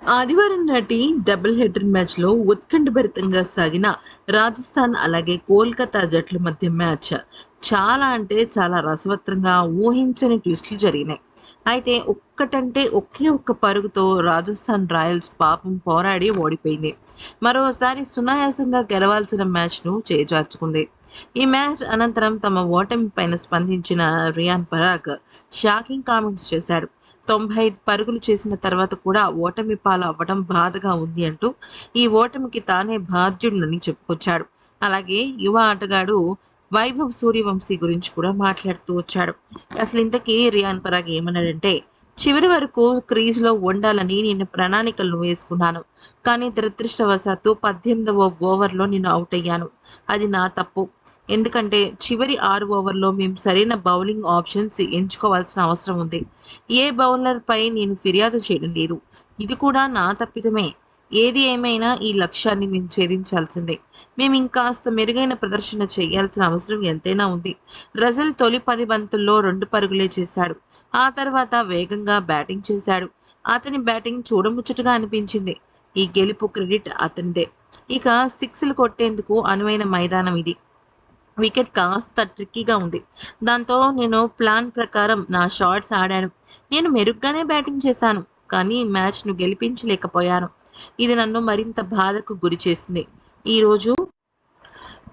ఆదివారం నాటి double header మ్యాచ్‌లో ఉత్కంఠభరితంగా సాగిన రాజస్థాన్ అలాగే కోల్‌కతా జట్ల మధ్య మ్యాచ్ చాలా అంటే చాలా రసవత్రంగా ఊహించని ట్విస్టులు జరిగినాయి. అయితే ఒకే ఒక్క పరుగుతో రాజస్థాన్ రాయల్స్ పాపం పోరాడి ఓడిపోయింది. మరోసారి సునాయాసంగా గెలవాల్సిన మ్యాచ్‌ను చేజార్చుకుంది. ఈ మ్యాచ్ అనంతరం తమ ఓటమి పైన స్పందించిన రియాన్ పరాగ్ షాకింగ్ కామెంట్స్ చేశాడు. 95 పరుగులు చేసిన తర్వాత కూడా ఓటమి పాలవ్వడం బాధగా ఉంది అంటూ, ఈ ఓటమికి తానే బాధ్యుడినని చెప్పుకొచ్చాడు. అలాగే యువ ఆటగాడు వైభవ్ సూర్యవంశీ గురించి కూడా మాట్లాడుతూ వచ్చాడు. అసలు ఇంతకీ రియాన్ పరాగ్ ఏమన్నాడంటే, చివరి వరకు క్రీజ్‌లో ఉండాలని నేను ప్రణాళికలను వేసుకున్నాను. కానీ దురదృష్టవశాత్తు 18వ ఓవర్‌లో నేను ఔట్ అయ్యాను. అది నా తప్పు. ఎందుకంటే చివరి 6 ఓవర్‌లో మేము సరైన బౌలింగ్ ఆప్షన్స్ ఎంచుకోవాల్సిన అవసరం ఉంది. ఏ బౌలర్‌పై నేను ఫిర్యాదు చేయడం లేదు. ఇది కూడా నా తప్పిదమే. ఏది ఏమైనా ఈ లక్ష్యాన్ని మేము ఛేదించాల్సిందే. మేమింకాస్త మెరుగైన ప్రదర్శన చేయాల్సిన అవసరం ఎంతైనా ఉంది. రజల్ తొలి 10 బంతుల్లో 2 పరుగులే చేశాడు. ఆ తర్వాత వేగంగా బ్యాటింగ్ చేశాడు. అతని బ్యాటింగ్ చూడముచ్చటగా అనిపించింది. ఈ గెలుపు క్రెడిట్ అతనిదే. ఇక సిక్స్‌లు కొట్టేందుకు అనువైన మైదానం ఇది. వికెట్ కాస్త ట్రిక్కీగా ఉంది. దాంతో నేను ప్లాన్ ప్రకారం నా షాట్స్ ఆడాను. నేను మెరుగ్గానే బ్యాటింగ్ చేశాను. కానీ మ్యాచ్‌ను గెలిపించలేకపోయాను. ఇది నన్ను మరింత బాధకు గురిచేసింది. ఈరోజు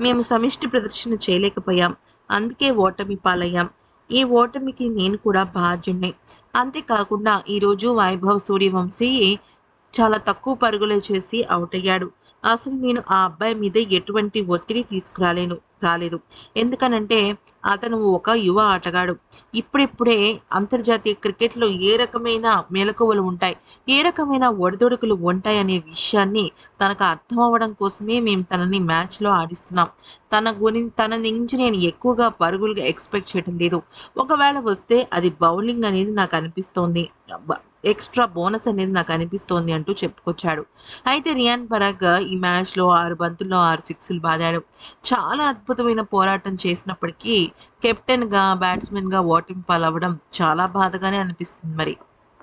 మేము సమిష్టి ప్రదర్శన చేయలేకపోయాం. అందుకే ఓటమి పాలయ్యాం. ఈ ఓటమికి నేను కూడా బాధ్యుడినే. అంతేకాకుండా ఈరోజు వైభవ్ సూర్యవంశీ చాలా తక్కువ పరుగులే చేసి ఔట్ అయ్యాడు. అసలు నేను ఆ అబ్బాయి మీద ఎటువంటి ఒత్తిడి రాలేదు. ఎందుకనంటే అతను ఒక యువ ఆటగాడు. ఇప్పుడిప్పుడే అంతర్జాతీయ క్రికెట్‌లో ఏ రకమైన మెళకువలు ఉంటాయి, ఏ రకమైన ఒడిదుడుకులు ఉంటాయనే విషయాన్ని తనకు అర్థమవ్వడం కోసమే మేము తనని మ్యాచ్‌లో ఆడిస్తున్నాం. తన నుంచి నేను ఎక్కువగా పరుగులు ఎక్స్‌పెక్ట్ చేయటం లేదు. ఒకవేళ వస్తే అది బౌలింగ్ అనేది నాకు అనిపిస్తోంది. బ ఎక్స్‌ట్రా బోనస్ అనేది నాకు అనిపిస్తోంది అంటూ చెప్పుకొచ్చాడు. అయితే రియాన్ పరాగ్ ఈ మ్యాచ్‌లో 6 బంతుల్లో 6 సిక్స్‌లు బాదాడు. చాలా అద్భుతమైన పోరాటం చేసినప్పటికీ కెప్టెన్‌గా, బ్యాట్స్‌మెన్‌గా ఓటమి పాలవ్వడం చాలా బాధగానే అనిపిస్తుంది మరి.